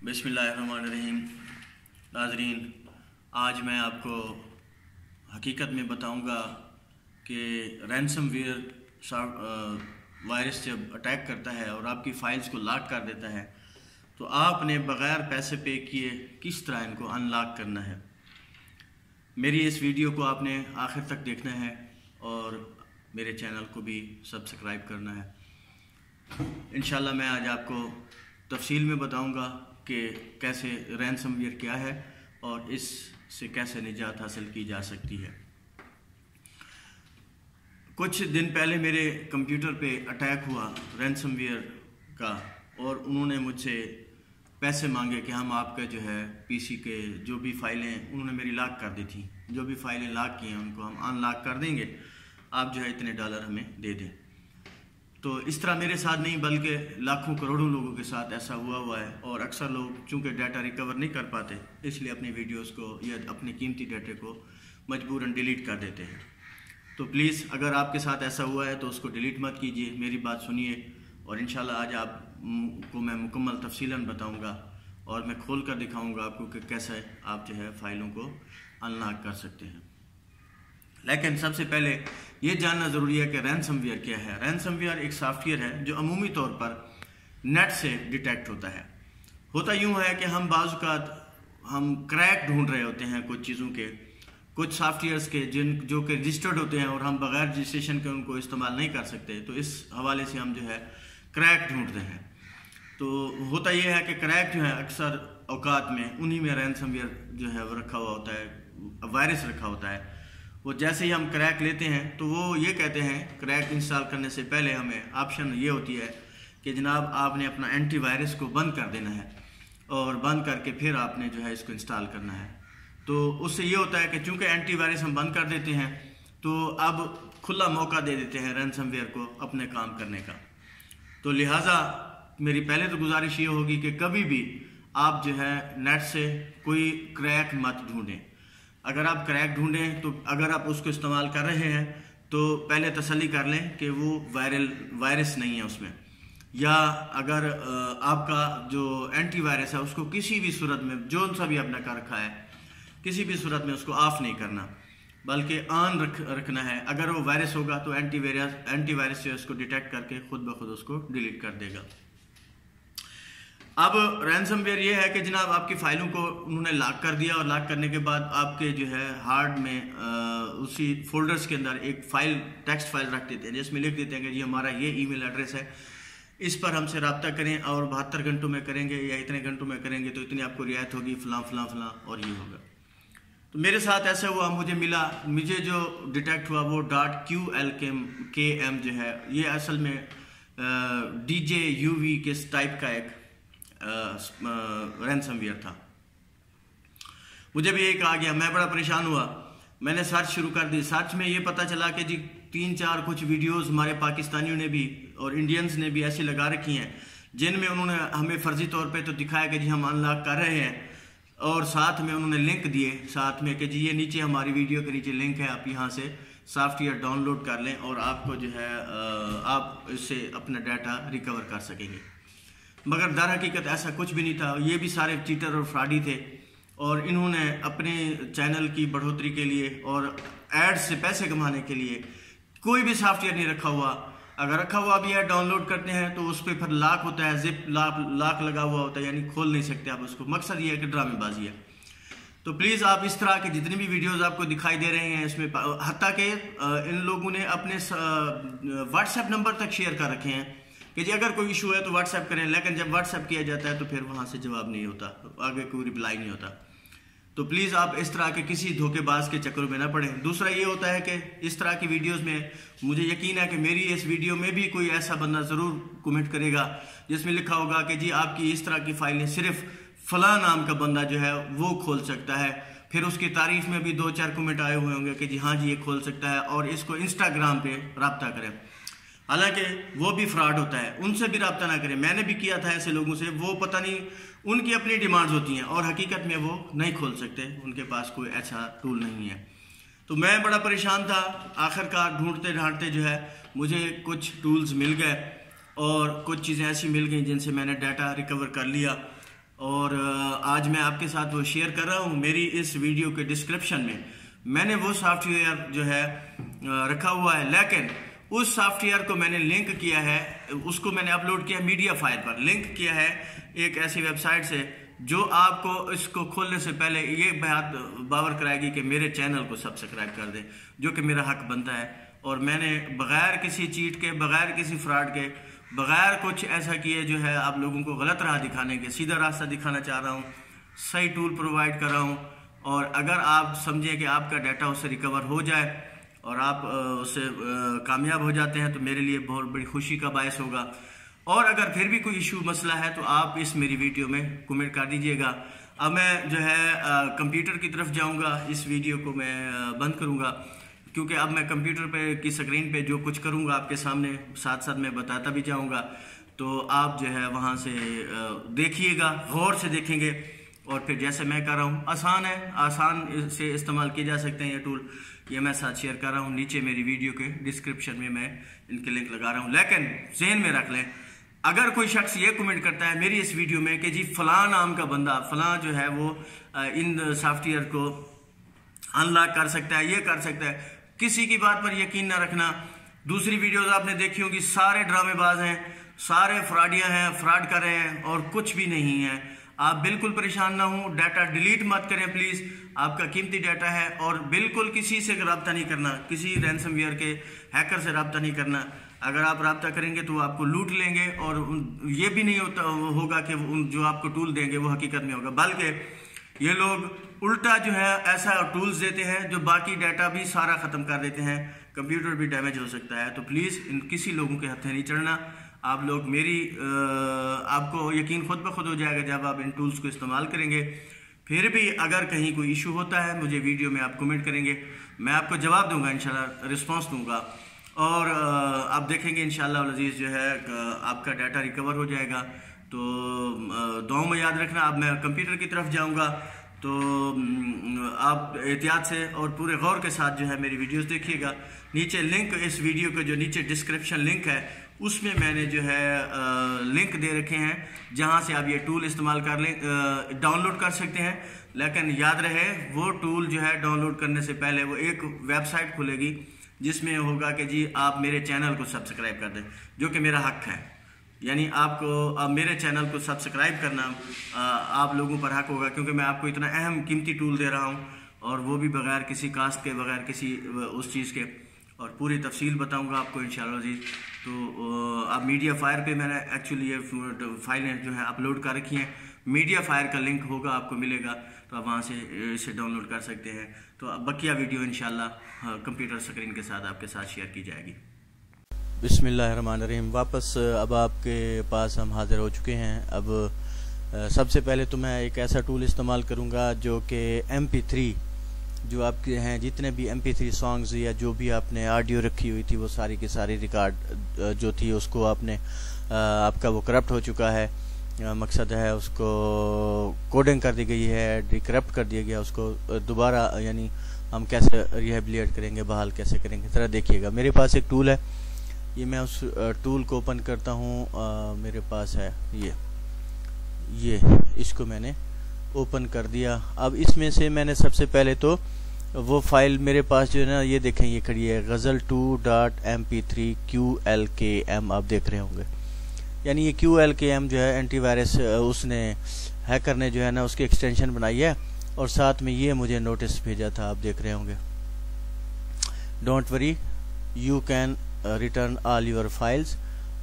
बिस्मिल्लाहिर्रहमानिर्रहीम। नाज़रीन, आज मैं आपको हकीकत में बताऊंगा कि रैनसमवेयर वायरस जब अटैक करता है और आपकी फ़ाइल्स को लॉक कर देता है तो आपने बग़ैर पैसे पे किए किस तरह इनको अनलॉक करना है। मेरी इस वीडियो को आपने आखिर तक देखना है और मेरे चैनल को भी सब्सक्राइब करना है। इंशाल्लाह मैं आज आपको तफसील में बताऊंगा कि कैसे रैनसमवेयर क्या है और इससे कैसे निजात हासिल की जा सकती है। कुछ दिन पहले मेरे कंप्यूटर पे अटैक हुआ रैनसमवेयर का और उन्होंने मुझसे पैसे मांगे कि हम आपका जो है पीसी के जो भी फाइलें उन्होंने मेरी लॉक कर दी थी, जो भी फाइलें लॉक की हैं उनको हम अनलॉक कर देंगे, आप जो है इतने डॉलर हमें दे दें। तो इस तरह मेरे साथ नहीं बल्कि लाखों करोड़ों लोगों के साथ ऐसा हुआ है और अक्सर लोग चूँकि डाटा रिकवर नहीं कर पाते इसलिए अपनी वीडियोस को या अपने कीमती डाटे को मजबूरन डिलीट कर देते हैं। तो प्लीज़ अगर आपके साथ ऐसा हुआ है तो उसको डिलीट मत कीजिए, मेरी बात सुनिए और इंशाल्लाह आज आपको मैं मुकम्मल तफसीलन बताऊंगा और मैं खोल कर दिखाऊंगा आपको कि कैसे आप जो है फ़ाइलों को अनलॉक कर सकते हैं। लेकिन सबसे पहले ये जानना ज़रूरी है कि रैनसमवेयर क्या है। रैनसमवेयर एक सॉफ्टवेयर है जो अमूमी तौर पर नेट से डिटेक्ट होता है। होता यूँ है कि हम बाज़ औक़ात हम क्रैक ढूंढ रहे होते हैं कुछ चीज़ों के, कुछ सॉफ्टवेयर्स के जो कि रजिस्टर्ड होते हैं और हम बग़ैर रजिस्ट्रेशन के उनको इस्तेमाल नहीं कर सकते, तो इस हवाले से हम जो है क्रैक ढूंढते हैं। तो होता यह है कि क्रैक जो है अक्सर औक़ात में उन्हीं में रैनसमवेयर जो है वो रखा हुआ होता है, वायरस रखा होता है। वो जैसे ही हम क्रैक लेते हैं तो वो ये कहते हैं क्रैक इंस्टॉल करने से पहले हमें ऑप्शन ये होती है कि जनाब आपने अपना एंटीवायरस को बंद कर देना है और बंद करके फिर आपने जो है इसको इंस्टॉल करना है। तो उससे ये होता है कि चूँकि एंटीवायरस हम बंद कर देते हैं तो अब खुला मौका दे देते हैं रैनसमवेयर को अपने काम करने का। तो लिहाजा मेरी पहले तो गुजारिश ये होगी कि कभी भी आप जो है नेट से कोई क्रैक मत ढूंढें। अगर आप क्रैक ढूंढें तो अगर आप उसको इस्तेमाल कर रहे हैं तो पहले तसल्ली कर लें कि वो वायरस नहीं है उसमें, या अगर आपका जो एंटीवायरस है उसको किसी भी सूरत में जो सा भी आपने कर रखा है किसी भी सूरत में उसको ऑफ नहीं करना बल्कि ऑन रखना है। अगर वो वायरस होगा तो एंटीवायरस जो है उसको डिटेक्ट करके खुद ब खुद उसको डिलीट कर देगा। अब रैनसमवेयर ये है कि जनाब आपकी फ़ाइलों को उन्होंने लॉक कर दिया और लॉक करने के बाद आपके जो है हार्ड में उसी फोल्डर्स के अंदर एक फ़ाइल टेक्स्ट फाइल रख देते हैं जिसमें लिख देते हैं कि जी हमारा ये ईमेल एड्रेस है, इस पर हमसे रब्ता करें और 72 घंटों में करेंगे या इतने घंटों में करेंगे तो इतनी आपको रियायत होगी, फ़लाँ फ़लाँ फ़लाँ और ये होगा। तो मेरे साथ ऐसा हुआ, मुझे जो डिटेक्ट हुआ वो .QLKM जो है ये असल में DJUV के टाइप का एक रैनसमवेयर था। मुझे भी एक आ गया, मैं बड़ा परेशान हुआ, मैंने सर्च शुरू कर दी। सर्च में ये पता चला कि जी 3-4 कुछ वीडियोस हमारे पाकिस्तानियों ने भी और इंडियंस ने भी ऐसी लगा रखी हैं जिनमें उन्होंने हमें फर्जी तौर पे तो दिखाया कि जी हम अनलॉक कर रहे हैं और साथ में उन्होंने लिंक दिए साथ में कि जी ये नीचे हमारी वीडियो के नीचे लिंक है, आप यहाँ से सॉफ्टवेयर डाउनलोड कर लें और आपको जो है आप इससे अपना डाटा रिकवर कर सकेंगे। मगर दर हकीकत ऐसा कुछ भी नहीं था। ये भी सारे चीटर और फ्रॉडी थे और इन्होंने अपने चैनल की बढ़ोतरी के लिए और एड्स से पैसे कमाने के लिए कोई भी सॉफ्टवेयर नहीं रखा हुआ। अगर रखा हुआ भी है डाउनलोड करते हैं तो उस पर फिर लॉक होता है, जिप लॉक लगा हुआ होता है, यानी खोल नहीं सकते आप उसको। मकसद ये है कि ड्रामेबाजी है। तो प्लीज़ आप इस तरह के जितनी भी वीडियोस आपको दिखाई दे रहे हैं इसमें हत्ता कि इन लोगों ने अपने व्हाट्सएप नंबर तक शेयर कर रखे हैं कि जी अगर कोई इशू है तो व्हाट्सएप करें, लेकिन जब व्हाट्सएप किया जाता है तो फिर वहाँ से जवाब नहीं होता, आगे कोई रिप्लाई नहीं होता। तो प्लीज़ आप इस तरह के किसी धोखेबाज के चक्कर में ना पड़ें। दूसरा ये होता है कि इस तरह की वीडियोस में मुझे यकीन है कि मेरी इस वीडियो में भी कोई ऐसा बंदा ज़रूर कमेंट करेगा जिसमें लिखा होगा कि जी आपकी इस तरह की फाइलें सिर्फ फ़लाँ नाम का बंदा जो है वो खोल सकता है। फिर उसकी तारीफ में भी 2-4 कमेंट आए हुए होंगे कि जी हाँ जी ये खोल सकता है और इसको इंस्टाग्राम पे रब्ता करें। हालांकि वो भी फ्रॉड होता है, उनसे भी रब्ता ना करें। मैंने भी किया था ऐसे लोगों से, वो पता नहीं उनकी अपनी डिमांड्स होती हैं और हकीकत में वो नहीं खोल सकते, उनके पास कोई ऐसा टूल नहीं है। तो मैं बड़ा परेशान था। आखिरकार ढूंढते ढांढते जो है मुझे कुछ टूल्स मिल गए और कुछ चीज़ें ऐसी मिल गई जिनसे मैंने डाटा रिकवर कर लिया और आज मैं आपके साथ वो शेयर कर रहा हूँ। मेरी इस वीडियो के डिस्क्रिप्शन में मैंने वो सॉफ्टवेयर जो है रखा हुआ है, लेकिन उस सॉफ्टवेयर को मैंने लिंक किया है, उसको मैंने अपलोड किया मीडियाफायर पर, लिंक किया है एक ऐसी वेबसाइट से जो आपको इसको खोलने से पहले ये बात बावर कराएगी कि मेरे चैनल को सब्सक्राइब कर दें, जो कि मेरा हक बनता है। और मैंने बगैर किसी चीट के, बगैर किसी फ्रॉड के, बगैर कुछ ऐसा किए जो है आप लोगों को गलत राह दिखाने के, सीधा रास्ता दिखाना चाह रहा हूँ, सही टूल प्रोवाइड कर रहा हूँ। और अगर आप समझें कि आपका डाटा उससे रिकवर हो जाए और आप उससे कामयाब हो जाते हैं तो मेरे लिए बहुत बड़ी खुशी का बायस होगा। और अगर फिर भी कोई इशू मसला है तो आप इस मेरी वीडियो में कमेंट कर दीजिएगा। अब मैं जो है कंप्यूटर की तरफ जाऊंगा, इस वीडियो को मैं बंद करूंगा क्योंकि अब मैं कंप्यूटर पे की स्क्रीन पे जो कुछ करूंगा आपके सामने साथ साथ मैं बताता भी जाऊंगा, तो आप जो है वहाँ से देखिएगा, गौर से देखेंगे और फिर जैसे मैं कर रहा हूँ आसान है, आसान से इस्तेमाल किए जा सकते हैं ये टूल। ये मैं साथ शेयर कर रहा हूँ, नीचे मेरी वीडियो के डिस्क्रिप्शन में मैं इनके लिंक लगा रहा हूँ। लेकिन ज़हन में रख लें, अगर कोई शख्स ये कमेंट करता है मेरी इस वीडियो में कि जी फलां नाम का बंदा फलां जो है वो इन सॉफ्टवेयर को अनलॉक कर सकता है, ये कर सकता है, किसी की बात पर यकीन ना रखना। दूसरी वीडियोस आपने देखी होगी, सारे ड्रामेबाज हैं, सारे फ्रॉडिया हैं, फ्रॉड कर रहे हैं और कुछ भी नहीं है। आप बिल्कुल परेशान ना हो, डाटा डिलीट मत करें प्लीज़, आपका कीमती डाटा है। और बिल्कुल किसी से रब्ता नहीं करना, किसी रैंसमवेयर के हैकर से रब्ता नहीं करना। अगर आप रब्ता करेंगे तो वो आपको लूट लेंगे और ये भी नहीं होगा कि जो आपको टूल देंगे वो हकीकत में होगा, बल्कि ये लोग उल्टा जो है ऐसा टूल्स देते हैं जो बाकी डाटा भी सारा ख़त्म कर देते हैं, कंप्यूटर भी डैमेज हो सकता है। तो प्लीज़ इन किसी लोगों के हथे नहीं चढ़ना। आप लोग मेरी आपको यकीन खुद ब खुद हो जाएगा जब आप इन टूल्स को इस्तेमाल करेंगे। फिर भी अगर कहीं कोई इशू होता है मुझे वीडियो में आप कमेंट करेंगे, मैं आपको जवाब दूंगा, इंशाल्लाह रिस्पांस दूंगा और आप देखेंगे इंशाल्लाह अज़ीज़ जो है आपका डाटा रिकवर हो जाएगा। तो दुआओं में याद रखना। अब मैं कंप्यूटर की तरफ जाऊंगा तो आप एहतियात से और पूरे गौर के साथ जो है मेरी वीडियोस देखिएगा। नीचे लिंक, इस वीडियो के जो नीचे डिस्क्रिप्शन लिंक है उसमें मैंने जो है लिंक दे रखे हैं जहां से आप ये टूल इस्तेमाल कर लें, डाउनलोड कर सकते हैं। लेकिन याद रहे वो टूल जो है डाउनलोड करने से पहले वो एक वेबसाइट खुलेगी जिसमें होगा कि जी आप मेरे चैनल को सब्सक्राइब कर दें, जो कि मेरा हक है। यानी आपको मेरे चैनल को सब्सक्राइब करना आप लोगों पर हक होगा, क्योंकि मैं आपको इतना अहम कीमती टूल दे रहा हूँ और वो भी बगैर किसी कास्ट के, बगैर किसी उस चीज़ के, और पूरी तफसील बताऊंगा आपको इंशाल्लाह अज़ीज़। तो आप मीडियाफायर पे मैंने एक्चुअली ये फाइलें जो है अपलोड कर रखी हैं, मीडियाफायर का लिंक होगा आपको मिलेगा, तो आप वहाँ से इसे डाउनलोड कर सकते हैं। तो अब बकिया वीडियो इंशाल्लाह कंप्यूटर स्क्रीन के साथ आपके साथ शेयर की जाएगी। बिस्मिल्लाहिर्रहमानिर्रहीम। वापस अब आपके पास हम हाजिर हो चुके हैं। अब सबसे पहले तो मैं एक ऐसा टूल इस्तेमाल करूँगा जो कि MP3 जो आपके हैं, जितने भी MP3 सॉन्ग्स या जो भी आपने ऑडियो रखी हुई थी वो सारी की सारी रिकॉर्ड जो थी उसको आपने आपका वो करप्ट हो चुका है, मकसद है उसको कोडिंग कर दी गई है, डिकरप्ट कर दिया गया, उसको दोबारा यानी हम कैसे रिहेबिलिएट करेंगे, बहाल कैसे करेंगे। जरा देखिएगा, मेरे पास एक टूल है, ये मैं उस टूल को ओपन करता हूँ। मेरे पास है ये इसको मैंने ओपन कर दिया। अब इसमें से मैंने सबसे पहले तो वो फाइल मेरे पास जो है ना, ये देखें ये खड़ी है ghazal2.mp3 QLKM, आप देख रहे होंगे। यानी ये QLKM जो है एंटीवायरस उसने हैकर ने जो है ना उसकी एक्सटेंशन बनाई है और साथ में ये मुझे नोटिस भेजा था, आप देख रहे होंगे, don't worry you can return all your files,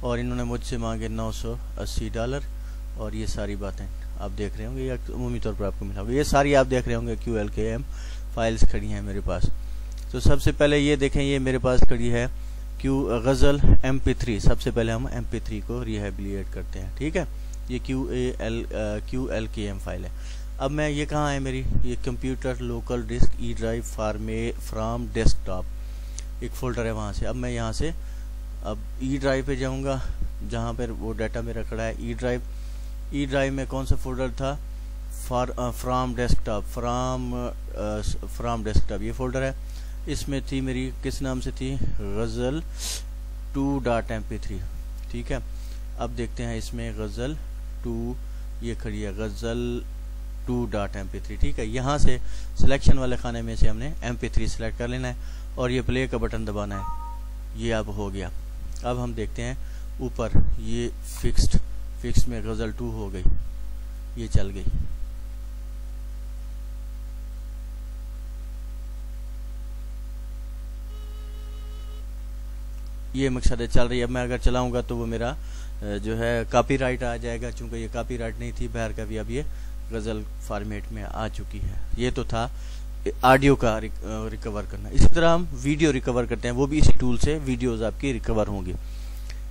और इन्होंने मुझसे मांगे $980 और ये सारी बातें आप देख रहे होंगे, या अमूमी तौर पर आपको मिला होगा। ये सारी आप देख रहे होंगे QLKM फाइल्स खड़ी हैं मेरे पास। तो सबसे पहले ये देखें, ये मेरे पास खड़ी है ghazal MP3। सबसे पहले हम MP3 को रिहेबिलिएट करते हैं, ठीक है। ये QLKM फाइल है। अब मैं ये कहाँ है मेरी, ये computer local disk E drive from desktop एक फोल्डर है वहाँ से। अब मैं यहाँ से अब ई ड्राइव पे जाऊँगा जहाँ पर वो डाटा मेरा खड़ा है। ई ड्राइव में कौन सा फोल्डर था, फ्रॉम डेस्कटॉप ये फोल्डर है। इसमें थी मेरी किस नाम से थी, ghazal2.mp3, ठीक है। अब देखते हैं इसमें ghazal2 ये खड़ी है गज़ल 2.mp3, ठीक है। यहाँ से सिलेक्शन वाले खाने में से हमने mp3 सेलेक्ट कर लेना है और ये प्ले का बटन दबाना है। ये अब हो गया। अब हम देखते हैं ऊपर ये फिक्स्ड में गज़ल 2 हो गई, ये चल गई। ये मकसद चल रही है। अब मैं अगर चलाऊंगा तो वो मेरा जो है कॉपीराइट आ जाएगा, चूंकि ये कॉपीराइट नहीं थी बाहर का भी, अब ये गज़ल फॉर्मेट में आ चुकी है। ये तो था ऑडियो का रिकवर करना। इसी तरह हम वीडियो रिकवर करते हैं, वो भी इसी टूल से वीडियोस आपकी रिकवर होंगी।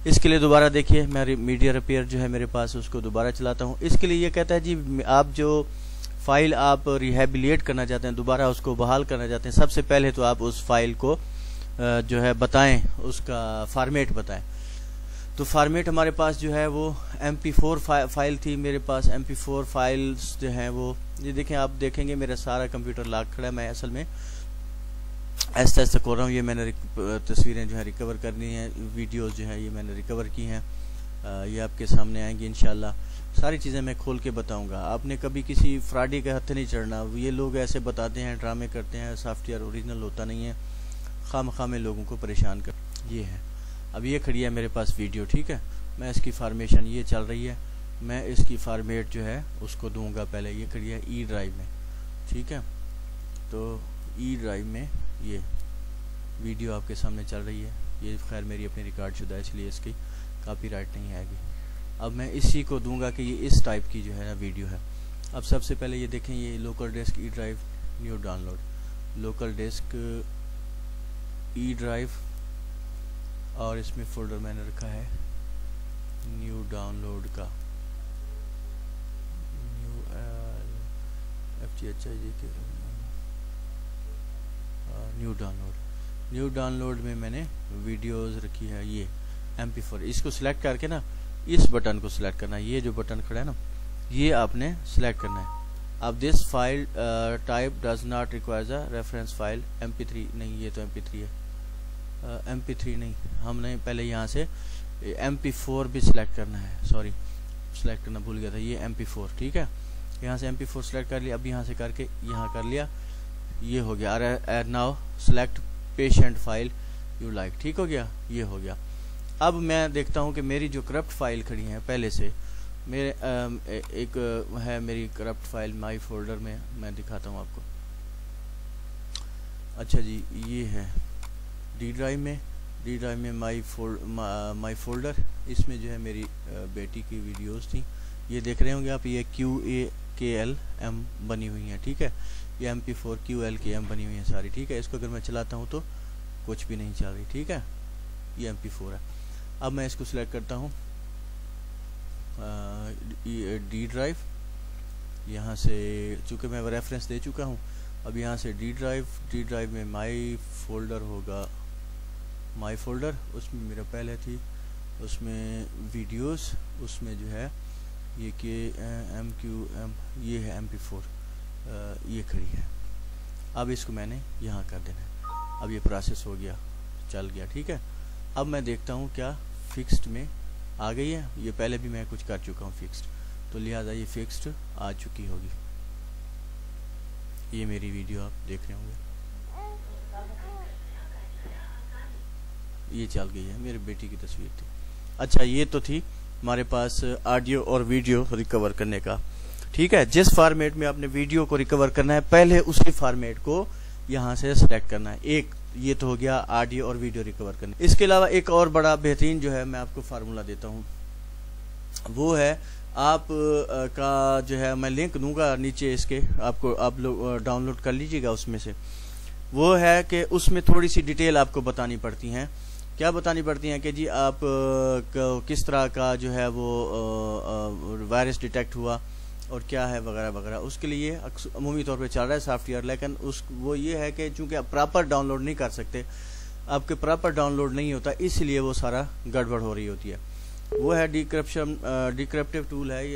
इसके लिए दोबारा देखिए, मैं मीडिया रिपेयर जो है मेरे पास, उसको दोबारा चलाता हूँ। इसके लिए ये कहता है जी आप जो फाइल आप रिहेबिलिएट करना चाहते हैं, दोबारा उसको बहाल करना चाहते हैं, सबसे पहले तो आप उस फाइल को जो है बताएं, उसका फॉर्मेट बताएं। तो फॉर्मेट हमारे पास जो है वो MP4 फाइल थी मेरे पास। MP4 फाइल्स जो हैं वो, ये देखें, आप देखेंगे मेरा सारा कंप्यूटर लॉक खड़ा है। मैं असल में ऐसा ऐसा कर रहा हूँ। ये मैंने तस्वीरें जो है रिकवर करनी है, वीडियोस जो है ये मैंने रिकवर की हैं। ये आपके सामने आएंगी इंशाल्लाह। सारी चीज़ें मैं खोल के बताऊंगा। आपने कभी किसी फ्रॉडी के हाथ नहीं चढ़ना। ये लोग ऐसे बताते हैं, ड्रामे करते हैं, सॉफ्टवेयर ओरिजिनल होता नहीं है, खामखा में लोगों को परेशान कर। ये है, अब ये खड़ी है मेरे पास वीडियो, ठीक है। मैं इसकी फॉर्मेशन ये चल रही है, मैं इसकी फॉर्मेट जो है उसको दूंगा पहले। ये खड़ी है ई ड्राइव में, ठीक है। तो ई ड्राइव में ये वीडियो आपके सामने चल रही है। ये खैर मेरी अपनी रिकॉर्ड शुदा है, इसलिए इसकी कॉपीराइट नहीं आएगी। अब मैं इसी को दूंगा कि ये इस टाइप की जो है ना वीडियो है। अब सबसे पहले ये देखें, ये local disk E drive new download, local disk E drive, और इसमें फोल्डर मैंने रखा है न्यू डाउनलोड का, न्यू न्यू डाउनलोड में मैंने वीडियोस रखी है। ये MP4, इसको सिलेक्ट करके ना इस बटन को सिलेक्ट करना है। ये जो बटन खड़ा है ना, ये आपने सिलेक्ट करना है। अब this file type does not requires a reference file MP3, नहीं ये तो MP3 है। MP3 नहीं, हमने पहले यहाँ से MP4 भी सिलेक्ट करना है। सॉरी, सिलेक्ट करना भूल गया था। ये MP4, ठीक है। यहाँ से MP4 सिलेक्ट कर लिया। अब यहाँ से करके यहाँ कर लिया, ये हो गया। Now select patient file you like, ठीक हो गया, ये हो गया। अब मैं देखता हूँ कि मेरी जो करप्ट फाइल खड़ी है पहले से, मेरे एक है मेरी करप्ट फाइल माई फोल्डर में, मैं दिखाता हूँ आपको। अच्छा जी, ये है डी ड्राइव में माई फोल्डर, इसमें जो है मेरी बेटी की वीडियोस थी। ये देख रहे होंगे आप, ये QAKLM बनी हुई हैं, ठीक है। ये MP4 QLKM बनी हुई है सारी, ठीक है। इसको अगर मैं चलाता हूँ तो कुछ भी नहीं चल रही, ठीक है। ये MP4 है। अब मैं इसको सिलेक्ट करता हूँ डी ड्राइव, यहाँ से चूँकि मैं रेफरेंस दे चुका हूँ। अब यहाँ से डी ड्राइव में माई फोल्डर होगा, माई फोल्डर, उसमें मेरा पहले थी, उसमें वीडियोस, उसमें जो है ये MQM, ये है MP4, ये खड़ी है। अब इसको मैंने यहाँ कर देना है। अब ये प्रोसेस हो गया, चल गया, ठीक है। अब मैं देखता हूँ क्या फिक्स्ड में आ गई है। ये पहले भी मैं कुछ कर चुका हूँ फिक्स्ड, तो लिहाजा ये फिक्स्ड आ चुकी होगी। ये मेरी वीडियो आप देख रहे होंगे, ये चल गई है, मेरी बेटी की तस्वीर थी। अच्छा, ये तो थी हमारे पास ऑडियो और वीडियो रिकवर करने का, ठीक है। जिस फॉर्मेट में आपने वीडियो को रिकवर करना है, पहले उसी फॉर्मेट को यहाँ से सिलेक्ट करना है। एक ये तो हो गया ऑडियो और वीडियो रिकवर करने। इसके अलावा एक और बड़ा बेहतरीन जो है मैं आपको फार्मूला देता हूँ, वो है आप का जो है, मैं लिंक दूंगा नीचे इसके, आपको आप लोग डाउनलोड कर लीजिएगा उसमें से। वो है कि उसमें थोड़ी सी डिटेल आपको बतानी पड़ती हैं। क्या बतानी पड़ती हैं कि जी आप किस तरह का जो है वो वायरस डिटेक्ट हुआ और क्या है वगैरह वगैरह। उसके लिए अमूमी तौर पे चल रहा है सॉफ्टवेयर, लेकिन वो ये है कि चूंकि आप प्रॉपर डाउनलोड नहीं कर सकते, आपके प्रॉपर डाउनलोड नहीं होता, इसलिए वो सारा गड़बड़ हो रही होती है। वो है डिक्रिप्टिव टूल है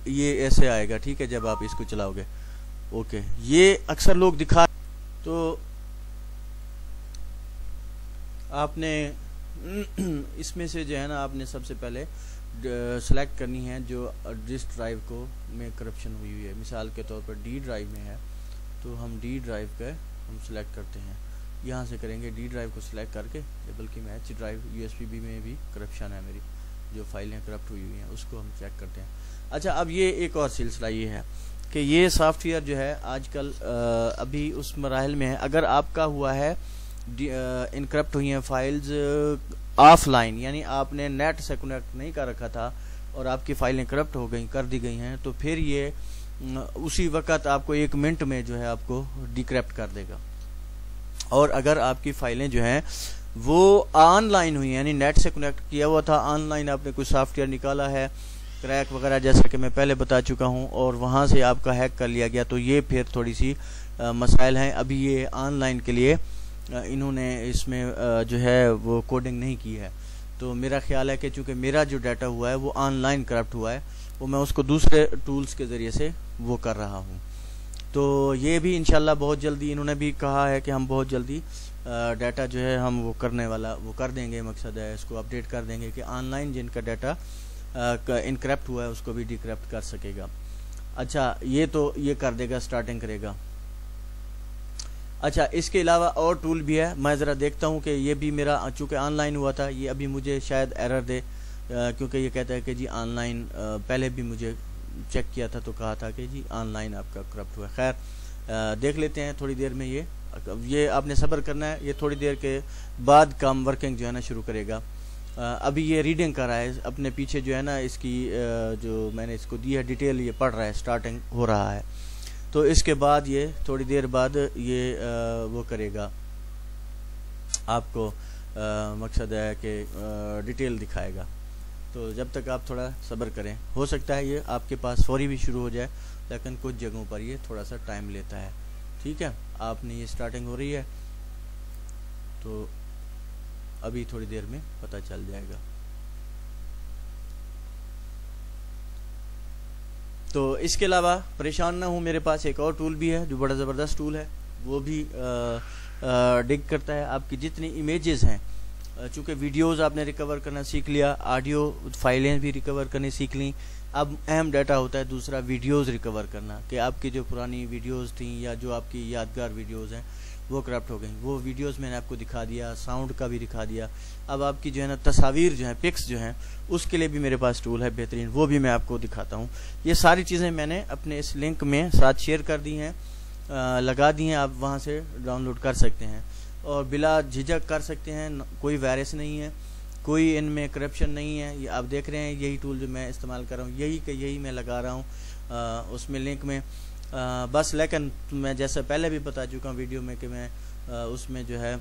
ये ऐसे आएगा, ठीक है, जब आप इसको चलाओगे। ओके, ये अक्सर लोग दिखा, तो आपने इसमें से जो है ना आपने सबसे पहले सेलेक्ट करनी है जो जिस ड्राइव को में करप्शन हुई है। मिसाल के तौर पर डी ड्राइव में है तो हम डी ड्राइव का हम सेलेक्ट करते हैं, यहाँ से करेंगे डी ड्राइव को सिलेक्ट करके, बल्कि मैं एच ड्राइव USB में भी करप्शन है, मेरी जो फाइलें करप्ट हुई हैं उसको हम चेक करते हैं। अच्छा, अब ये एक और सिलसिला ये है कि ये सॉफ्टवेयर जो है आजकल अभी उस मराहल में है, अगर आपका हुआ है इनक्रप्ट हुई हैं फाइल्स ऑफलाइन, यानी आपने नेट से कनेक्ट नहीं कर रखा था और आपकी फाइलें करप्ट हो गई कर दी गई हैं, तो फिर ये उसी वक्त आपको 1 मिनट में जो है आपको डिक्रप्ट कर देगा। और अगर आपकी फाइलें जो हैं वो ऑनलाइन हुई यानी नेट से कनेक्ट किया हुआ था, ऑनलाइन आपने कोई सॉफ्टवेयर निकाला है क्रैक वगैरह जैसा कि मैं पहले बता चुका हूं, और वहां से आपका हैक कर लिया गया, तो ये फिर थोड़ी सी मसाइल हैं। अभी ये ऑनलाइन के लिए इन्होंने इसमें जो है वो कोडिंग नहीं की है, तो मेरा ख्याल है कि चूंकि मेरा जो डाटा हुआ है वो ऑनलाइन करप्ट हुआ है, वो मैं उसको दूसरे टूल्स के ज़रिए से वो कर रहा हूँ। तो ये भी इंशाल्लाह बहुत जल्दी इन्होंने भी कहा है कि हम बहुत जल्दी डाटा जो है हम वो करने वाला वो कर देंगे, मकसद है इसको अपडेट कर देंगे कि ऑनलाइन जिनका डाटा इनक्रप्ट हुआ है उसको भी डिक्रप्ट कर सकेगा। अच्छा, ये तो ये कर देगा, स्टार्टिंग करेगा। अच्छा, इसके अलावा और टूल भी है, मैं ज़रा देखता हूँ कि ये भी मेरा चूँकि ऑनलाइन हुआ था, ये अभी मुझे शायद एरर दे, क्योंकि ये कहता है कि जी ऑनलाइन, पहले भी मुझे चेक किया था तो कहा था कि जी ऑनलाइन आपका करप्ट हुआ। खैर देख लेते हैं थोड़ी देर में, ये आपने सब्र करना है, ये थोड़ी देर के बाद काम वर्किंग जो है ना शुरू करेगा। अभी ये रीडिंग कर रहा है अपने पीछे जो है ना, इसकी जो मैंने इसको दी है डिटेल, ये पढ़ रहा है, स्टार्टिंग हो रहा है, तो इसके बाद ये थोड़ी देर बाद ये वो करेगा, आपको मकसद है कि डिटेल दिखाएगा। तो जब तक आप थोड़ा सब्र करें, हो सकता है ये आपके पास फौरी भी शुरू हो जाए, लेकिन कुछ जगहों पर ये थोड़ा सा टाइम लेता है। ठीक है, आपने ये स्टार्टिंग हो रही है तो अभी थोड़ी देर में पता चल जाएगा। तो इसके अलावा परेशान ना हूँ, मेरे पास एक और टूल भी है जो बड़ा ज़बरदस्त टूल है, वो भी डिग करता है आपकी जितनी इमेजेस हैं। चूँकि वीडियोस आपने रिकवर करना सीख लिया, ऑडियो फाइलें भी रिकवर करनी सीख ली, अब अहम डाटा होता है दूसरा वीडियोस रिकवर करना, कि आपकी जो पुरानी वीडियोस थी या जो आपकी यादगार वीडियोस हैं वो करप्ट हो गई, वो वीडियोस मैंने आपको दिखा दिया, साउंड का भी दिखा दिया। अब आपकी जो है ना तस्वीर जो है, पिक्स जो हैं, उसके लिए भी मेरे पास टूल है बेहतरीन, वो भी मैं आपको दिखाता हूँ। ये सारी चीज़ें मैंने अपने इस लिंक में साथ शेयर कर दी हैं, लगा दी हैं, आप वहाँ से डाउनलोड कर सकते हैं और बिला झिझक कर सकते हैं। कोई वायरस नहीं है, कोई इनमें करप्शन नहीं है। ये आप देख रहे हैं, यही टूल जो मैं इस्तेमाल कर रहा हूँ, यही मैं लगा रहा हूँ उसमें लिंक में। बस लेकिन मैं जैसा पहले भी बता चुका हूँ वीडियो में कि मैं उसमें जो है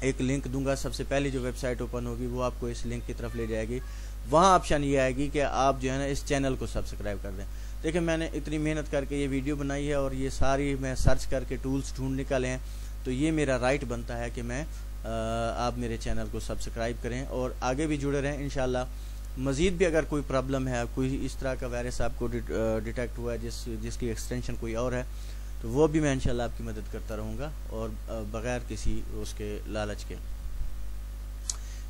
एक लिंक दूंगा, सबसे पहले जो वेबसाइट ओपन होगी वो आपको इस लिंक की तरफ ले जाएगी। वहाँ ऑप्शन ये आएगी कि आप जो है ना इस चैनल को सब्सक्राइब कर दें। देखिए, मैंने इतनी मेहनत करके ये वीडियो बनाई है और ये सारी मैं सर्च करके टूल्स ढूंढ निकाले हैं, तो ये मेरा राइट बनता है कि मैं आप मेरे चैनल को सब्सक्राइब करें और आगे भी जुड़े रहें इंशाल्लाह। मज़ीद भी अगर कोई प्रॉब्लम है, कोई इस तरह का वायरस आपको डिटेक्ट हुआ है जिसकी एक्सटेंशन कोई और है, तो वो भी मैं इंशाल्लाह आपकी मदद करता रहूँगा और बग़ैर किसी उसके लालच के।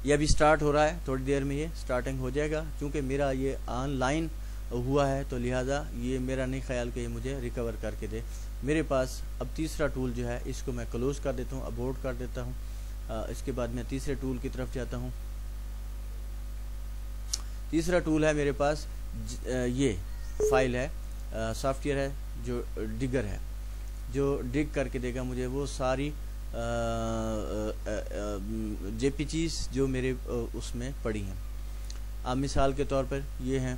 ये अभी स्टार्ट हो रहा है, थोड़ी देर में ये स्टार्टिंग हो जाएगा। क्योंकि मेरा ये ऑनलाइन हुआ है तो लिहाजा ये मेरा नहीं ख्याल कि ये मुझे रिकवर करके दे। मेरे पास अब तीसरा टूल जो है इसको मैं क्लोज़ कर देता हूँ, अबॉर्ट कर देता हूँ। इसके बाद मैं तीसरे टूल की तरफ जाता हूँ। तीसरा टूल है मेरे पास, ये फाइल है, सॉफ्टवेयर है जो डिगर है, जो डिग करके देगा मुझे वो सारी जेपीजीज जो मेरे उसमें पड़ी हैं। अब मिसाल के तौर पर ये हैं,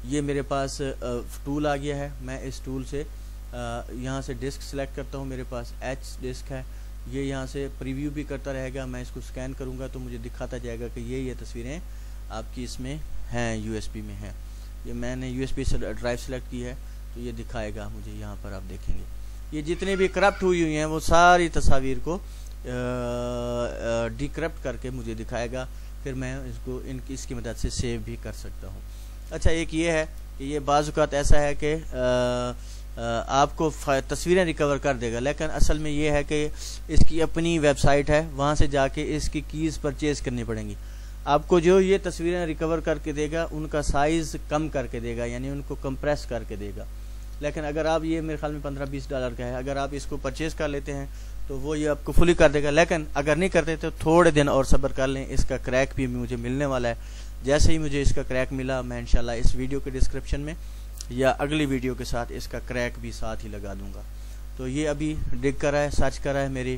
ये मेरे पास टूल आ गया है। मैं इस टूल से यहाँ से डिस्क सेलेक्ट करता हूँ, मेरे पास एच डिस्क है, ये यहाँ से प्रीव्यू भी करता रहेगा। मैं इसको स्कैन करूँगा तो मुझे दिखाता जाएगा कि ये तस्वीरें आपकी इसमें हैं, यूएसबी में हैं। ये मैंने यूएसबी ड्राइव सेलेक्ट की है तो ये दिखाएगा मुझे, यहाँ पर आप देखेंगे ये जितने भी करप्ट हुई हैं वो सारी तस्वीर को डिक्रप्ट करके मुझे दिखाएगा, फिर मैं इसको इसकी मदद से सेव भी कर सकता हूँ। अच्छा, एक ये है कि ये बाज़ औक़ात ऐसा है कि आपको तस्वीरें रिकवर कर देगा, लेकिन असल में ये है कि इसकी अपनी वेबसाइट है, वहाँ से जाके इसकी कीज़ परचेज करनी पड़ेंगी। आपको जो ये तस्वीरें रिकवर करके देगा उनका साइज़ कम करके देगा, यानी उनको कंप्रेस करके देगा। लेकिन अगर आप ये मेरे ख्याल में $15-20 का है, अगर आप इसको परचेज़ कर लेते हैं तो वो ये आपको फुली कर देगा। लेकिन अगर नहीं करते तो थोड़े दिन और सब्र कर लें, इसका क्रैक भी मुझे मिलने वाला है। जैसे ही मुझे इसका क्रैक मिला मैं इंशाल्लाह इस वीडियो के डिस्क्रिप्शन में या अगली वीडियो के साथ इसका क्रैक भी साथ ही लगा दूंगा। तो ये अभी डिग कर रहा है, सर्च कर रहा है मेरी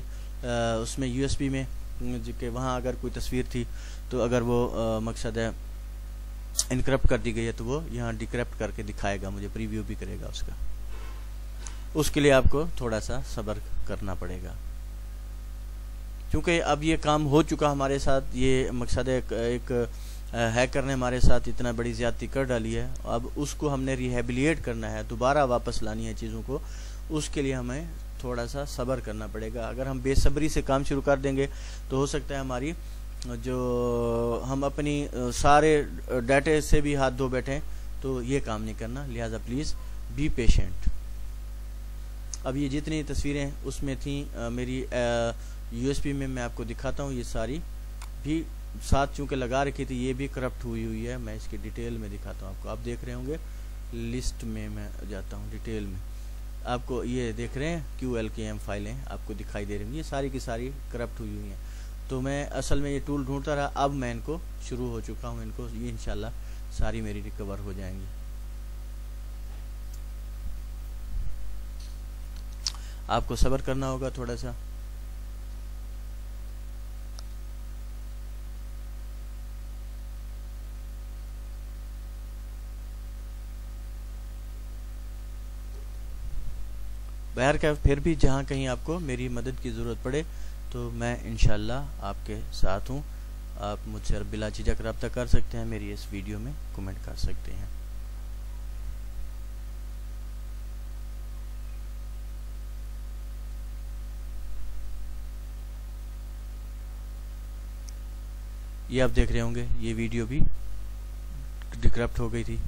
उसमें USB में कि वहाँ अगर कोई तस्वीर थी तो अगर वो मकसद है इनक्रप्ट कर दी गई है तो वो यहाँ डिक्रप्ट करके दिखाएगा, मुझे प्रीव्यू भी करेगा उसका। उसके लिए आपको थोड़ा सा सब्र करना पड़ेगा, क्योंकि अब ये काम हो चुका हमारे साथ। ये मकसद है एक हैकर ने हमारे साथ इतना बड़ी ज्यादती कर डाली है, अब उसको हमने रिहेबिलिएट करना है, दोबारा वापस लानी है चीज़ों को। उसके लिए हमें थोड़ा सा सब्र करना पड़ेगा। अगर हम बेसब्री से काम शुरू कर देंगे तो हो सकता है हमारी जो हम अपनी सारे डाटे से भी हाथ धो बैठे, तो ये काम नहीं करना। लिहाजा प्लीज़ बी पेशेंट। अब ये जितनी तस्वीरें उसमें थी मेरी USB में मैं आपको दिखाता हूँ, ये सारी भी साथ चूँकि लगा रखी थी, ये भी करप्ट हुई है। मैं इसकी डिटेल में दिखाता हूँ आपको। आप देख रहे होंगे लिस्ट में मैं जाता हूँ डिटेल में, आपको ये देख रहे हैं QLKM फाइलें आपको दिखाई दे रही हैं, ये सारी की सारी करप्ट हुई हैं। तो मैं असल में ये टूल ढूंढता रहा, अब मैं इनको शुरू हो चुका हूँ, इनको ये इंशाल्लाह सारी मेरी रिकवर हो जाएंगी। आपको सब्र करना होगा थोड़ा सा। बहर का फिर भी जहाँ कहीं आपको मेरी मदद की ज़रूरत पड़े तो मैं इंशाल्लाह आपके साथ हूँ। आप मुझसे बिला झिझक रब्ता कर सकते हैं, मेरी इस वीडियो में कमेंट कर सकते हैं। ये आप देख रहे होंगे ये वीडियो भी डिक्रप्ट हो गई थी,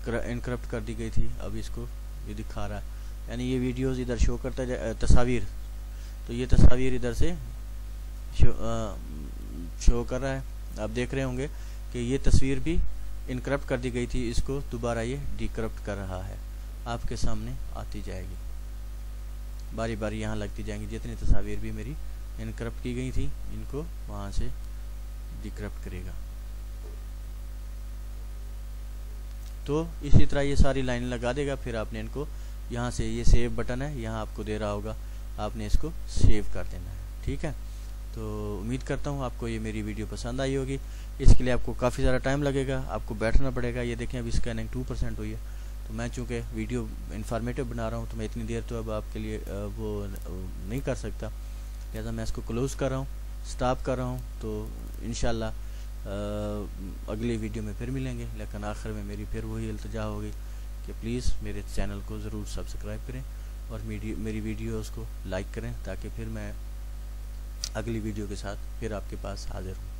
इनक्रप्ट कर दी गई थी। अब इसको ये दिखा रहा है, यानी ये वीडियोस इधर शो करता है तस्वीर, तो ये तस्वीर इधर से शो कर रहा है। आप देख रहे होंगे कि ये तस्वीर भी इनक्रप्ट कर दी गई थी, इसको दोबारा ये डिक्रप्ट कर रहा है। आपके सामने आती जाएगी, बारी बारी यहाँ लगती जाएंगी। जितनी तस्वीर भी मेरी इनक्रप्ट की गई थी इनको वहाँ से डिक्रप्ट करेगा। तो इसी तरह ये सारी लाइन लगा देगा। फिर आपने इनको यहाँ से, ये सेव बटन है यहाँ आपको दे रहा होगा, आपने इसको सेव कर देना है। ठीक है, तो उम्मीद करता हूँ आपको ये मेरी वीडियो पसंद आई होगी। इसके लिए आपको काफ़ी ज़्यादा टाइम लगेगा, आपको बैठना पड़ेगा। ये देखें अभी स्कैनिंग 2% हुई है, तो मैं चूँकि वीडियो इन्फॉर्मेटिव बना रहा हूँ तो मैं इतनी देर तो अब आपके लिए वो नहीं कर सकता, लिहाजा मैं इसको क्लोज़ कर रहा हूँ, स्टॉप कर रहा हूँ। तो इंशाल्लाह अगली वीडियो में फिर मिलेंगे। लेकिन आखिर में मेरी फिर वही इल्तिजा होगी कि प्लीज़ मेरे चैनल को ज़रूर सब्सक्राइब करें और मेरी वीडियोज़ को लाइक करें, ताकि फिर मैं अगली वीडियो के साथ फिर आपके पास हाजिर हूँ।